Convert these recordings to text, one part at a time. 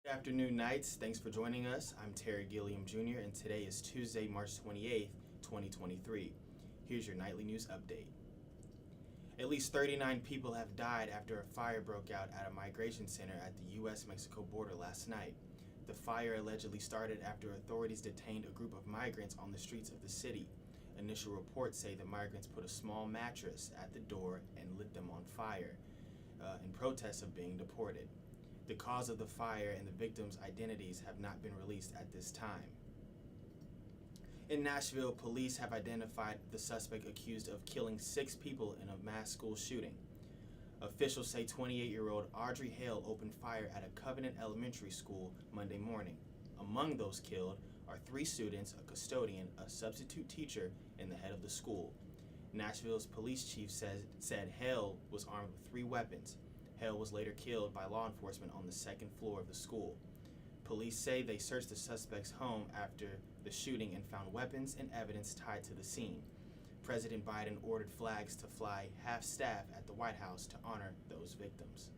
Good afternoon, Knights. Thanks for joining us. I'm Gilliam Jr., and today is Tuesday, March 28th, 2023. Here's your nightly news update. At least 39 people have died after a fire broke out at a migration center at the U.S.-Mexico border last night. The fire allegedly started after authorities detained a group of migrants on the streets of the city. Initial reports say the migrants put a small mattress at the door and lit them on fire in protest of being deported. The cause of the fire and the victims' identities have not been released at this time. In Nashville, police have identified the suspect accused of killing 6 people in a mass school shooting. Officials say 28-year-old Audrey Hale opened fire at a Covenant Elementary School Monday morning. Among those killed are 3 students, a custodian, a substitute teacher, and the head of the school. Nashville's police chief said Hale was armed with 3 weapons. Hale was later killed by law enforcement on the 2nd floor of the school. Police say they searched the suspect's home after the shooting and found weapons and evidence tied to the scene. President Biden ordered flags to fly half-staff at the White House to honor those victims.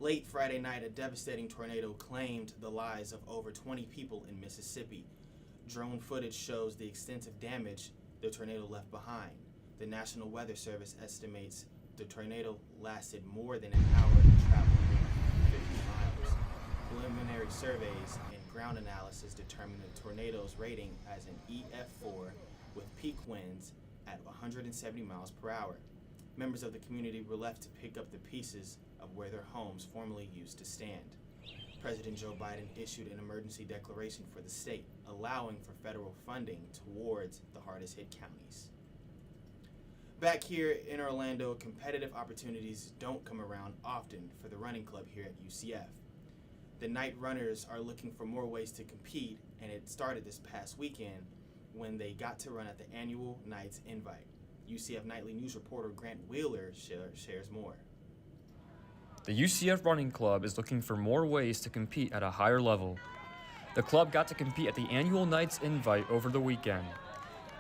Late Friday night, a devastating tornado claimed the lives of over 20 people in Mississippi. Drone footage shows the extensive damage the tornado left behind. The National Weather Service estimates the tornado lasted more than an hour and traveled more than 50 miles. Preliminary surveys and ground analysis determined the tornado's rating as an EF4 with peak winds at 170 miles per hour. Members of the community were left to pick up the pieces of where their homes formerly used to stand. President Joe Biden issued an emergency declaration for the state, allowing for federal funding towards the hardest hit counties. Back here in Orlando, competitive opportunities don't come around often for the running club here at UCF. The Knight Runners are looking for more ways to compete, and it started this past weekend when they got to run at the annual Knights Invite. UCF Knightly news reporter Grant Wheeler shares more. The UCF Running Club is looking for more ways to compete at a higher level. The club got to compete at the annual Knights Invite over the weekend.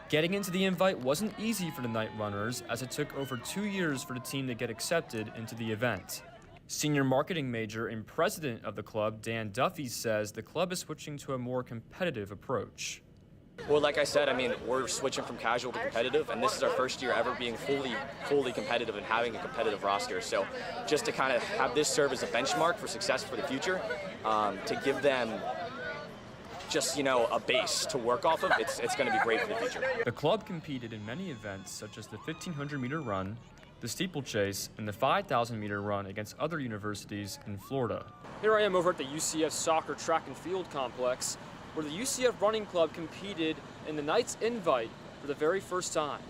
Getting into the invite wasn't easy for the Knight Runners, as it took over 2 years for the team to get accepted into the event. Senior marketing major and president of the club, Dan Duffy, says the club is switching to a more competitive approach. Well, like I said, we're switching from casual to competitive, and this is our first year ever being fully competitive and having a competitive roster. So just to kind of have this serve as a benchmark for success for the future, to give them just, a base to work off of, it's going to be great for the future. The club competed in many events such as the 1,500-meter run, the steeplechase, and the 5,000-meter run against other universities in Florida. Here I am over at the UCF Soccer Track and Field Complex, where the UCF Running Club competed in the Knights Invite for the very first time.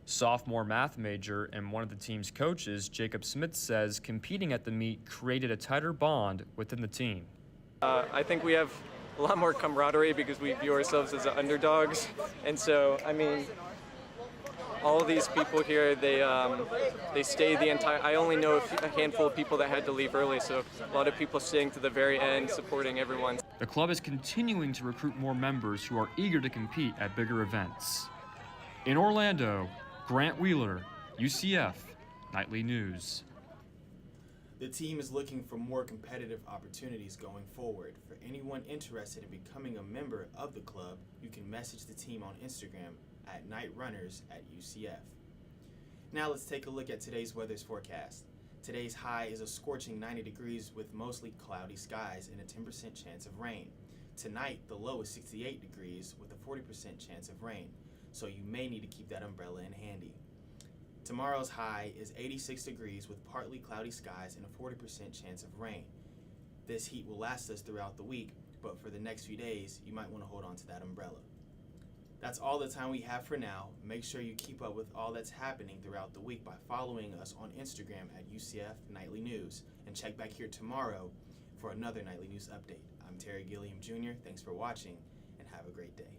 Sophomore math major and one of the team's coaches, Jacob Smith, says competing at the meet created a tighter bond within the team. I think we have a lot more camaraderie because we view ourselves as the underdogs, and so all of these people here, they stayed the entire. I only know a handful of people that had to leave early, so a lot of people staying to the very end, supporting everyone. The club is continuing to recruit more members who are eager to compete at bigger events. In Orlando, Grant Wheeler, UCF Nightly News. The team is looking for more competitive opportunities going forward. For anyone interested in becoming a member of the club, you can message the team on Instagram at NightRunners at UCF. Now let's take a look at today's weather's forecast. Today's high is a scorching 90 degrees with mostly cloudy skies and a 10% chance of rain. Tonight, the low is 68 degrees with a 40% chance of rain, so you may need to keep that umbrella in handy. Tomorrow's high is 86 degrees with partly cloudy skies and a 40% chance of rain. This heat will last us throughout the week, but for the next few days, you might want to hold on to that umbrella. That's all the time we have for now. Make sure you keep up with all that's happening throughout the week by following us on Instagram at UCF Nightly News. And check back here tomorrow for another Nightly News update. I'm Gilliam Jr. Thanks for watching, and have a great day.